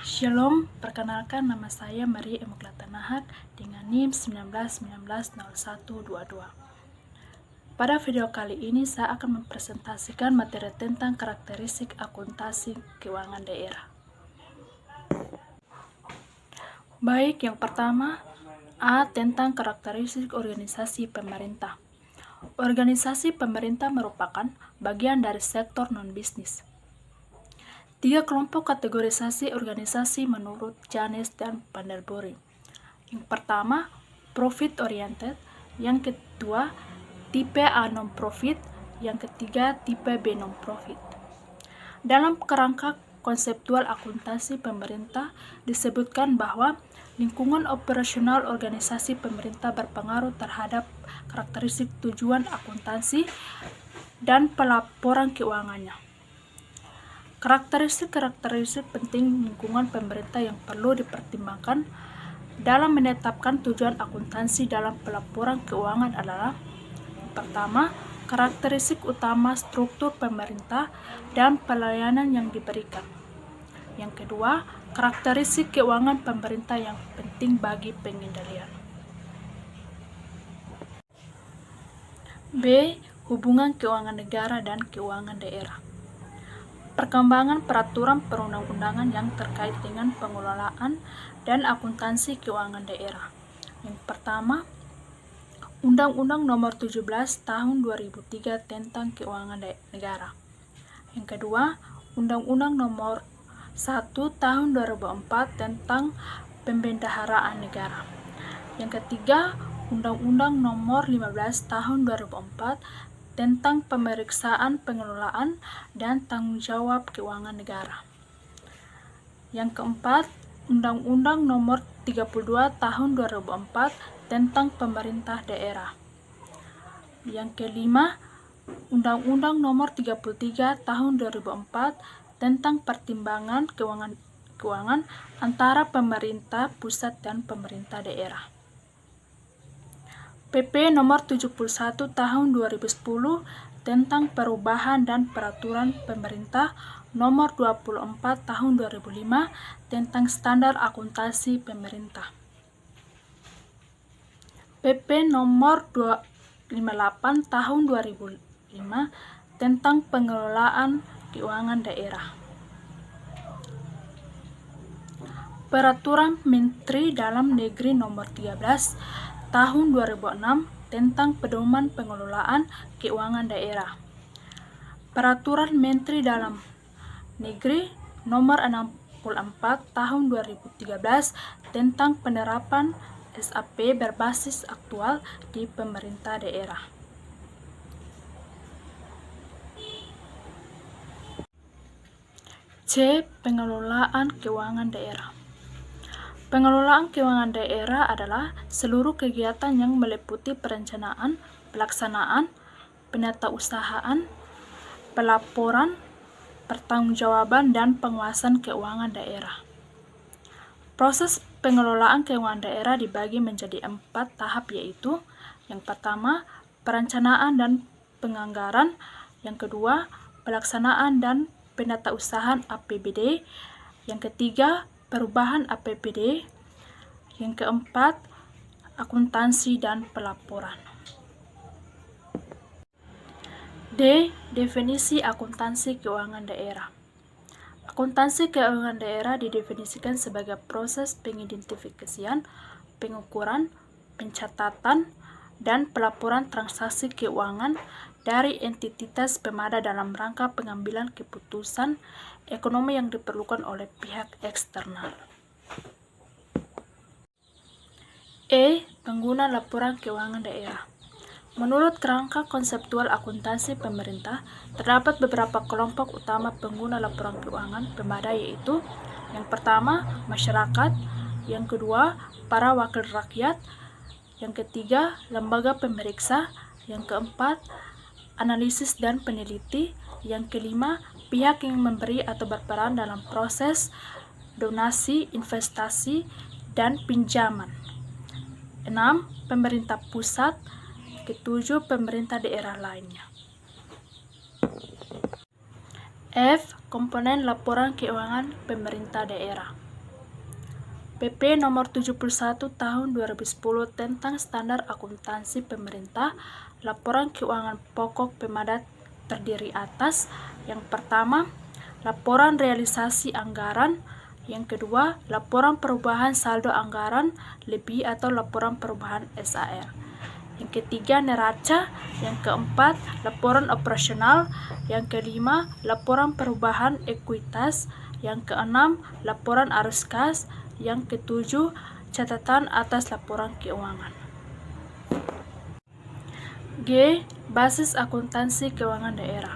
Shalom, perkenalkan nama saya Maria Emuklata Nahak dengan NIM 19190122. Pada video kali ini saya akan mempresentasikan materi tentang karakteristik akuntansi keuangan daerah. Baik, yang pertama A. Tentang karakteristik organisasi pemerintah. Organisasi pemerintah merupakan bagian dari sektor non-bisnis. 3 kelompok kategorisasi organisasi menurut Janes dan Vanderburg. Yang pertama, profit oriented. Yang kedua, tipe A non-profit. Yang ketiga, tipe B non-profit. Dalam kerangka konseptual akuntansi pemerintah disebutkan bahwa lingkungan operasional organisasi pemerintah berpengaruh terhadap karakteristik tujuan akuntansi dan pelaporan keuangannya. Karakteristik penting lingkungan pemerintah yang perlu dipertimbangkan dalam menetapkan tujuan akuntansi dalam pelaporan keuangan adalah: pertama, karakteristik utama struktur pemerintah dan pelayanan yang diberikan. Yang kedua, karakteristik keuangan pemerintah yang penting bagi pengendalian. B. Hubungan keuangan negara dan keuangan daerah. Perkembangan peraturan perundang-undangan yang terkait dengan pengelolaan dan akuntansi keuangan daerah. Yang pertama, Undang-Undang Nomor 17 Tahun 2003 tentang Keuangan Negara. Yang kedua, Undang-Undang Nomor 1 Tahun 2004 tentang Pembendaharaan Negara. Yang ketiga, Undang-Undang Nomor 15 Tahun 2004 tentang pemeriksaan pengelolaan dan tanggung jawab keuangan negara. Yang keempat, Undang-Undang Nomor 32 Tahun 2004 tentang pemerintah daerah. Yang kelima, Undang-Undang Nomor 33 Tahun 2004 tentang pertimbangan keuangan antara pemerintah pusat dan pemerintah daerah. PP Nomor 71 Tahun 2010 tentang perubahan dan peraturan pemerintah Nomor 24 Tahun 2005 tentang standar akuntansi pemerintah. PP Nomor 258 Tahun 2005 tentang pengelolaan keuangan daerah. Peraturan Menteri Dalam Negeri Nomor 13 Tahun 2006 tentang pedoman pengelolaan keuangan daerah. Peraturan Menteri Dalam Negeri Nomor 64 Tahun 2013 tentang penerapan SAP berbasis aktual di pemerintah daerah. C. Pengelolaan keuangan daerah. Pengelolaan keuangan daerah adalah seluruh kegiatan yang meliputi perencanaan, pelaksanaan, penatausahaan, pelaporan, pertanggungjawaban, dan penguasaan keuangan daerah. Proses pengelolaan keuangan daerah dibagi menjadi 4 tahap, yaitu: yang pertama, perencanaan dan penganggaran; yang kedua, pelaksanaan dan penatausahaan APBD; yang ketiga, perubahan APBD; yang keempat, akuntansi dan pelaporan. D. Definisi akuntansi keuangan daerah. Akuntansi keuangan daerah didefinisikan sebagai proses pengidentifikasian, pengukuran, pencatatan, dan pelaporan transaksi keuangan dari entitas pemada dalam rangka pengambilan keputusan ekonomi yang diperlukan oleh pihak eksternal. E. Pengguna laporan keuangan daerah. Menurut kerangka konseptual akuntansi pemerintah, terdapat beberapa kelompok utama pengguna laporan keuangan pemada, yaitu: yang pertama, masyarakat; yang kedua, para wakil rakyat; yang ketiga, lembaga pemeriksa; yang keempat, analisis dan peneliti; yang kelima, pihak yang memberi atau berperan dalam proses donasi, investasi, dan pinjaman; 6. Pemerintah pusat; ketujuh, pemerintah daerah lainnya. F. Komponen laporan keuangan pemerintah daerah. PP nomor 71 tahun 2010 tentang standar akuntansi pemerintah, laporan keuangan pokok Pemda terdiri atas: yang pertama, laporan realisasi anggaran; yang kedua, laporan perubahan saldo anggaran lebih atau laporan perubahan SAR; yang ketiga, neraca; yang keempat, laporan operasional; yang kelima, laporan perubahan ekuitas; yang keenam, laporan arus kas; yang ketujuh, catatan atas laporan keuangan. G. Basis akuntansi keuangan daerah.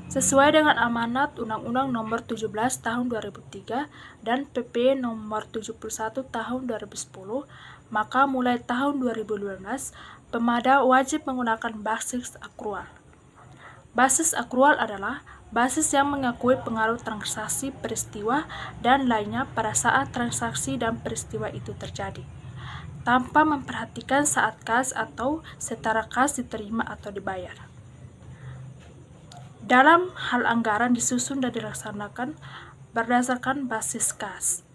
Sesuai dengan amanat Undang-Undang Nomor 17 Tahun 2003 dan PP Nomor 71 Tahun 2010, maka mulai tahun 2012, Pemda wajib menggunakan basis akrual. Basis akrual adalah basis yang mengakui pengaruh transaksi, peristiwa, dan lainnya pada saat transaksi dan peristiwa itu terjadi, tanpa memperhatikan saat kas atau setara kas diterima atau dibayar. Dalam hal anggaran disusun dan dilaksanakan berdasarkan basis kas.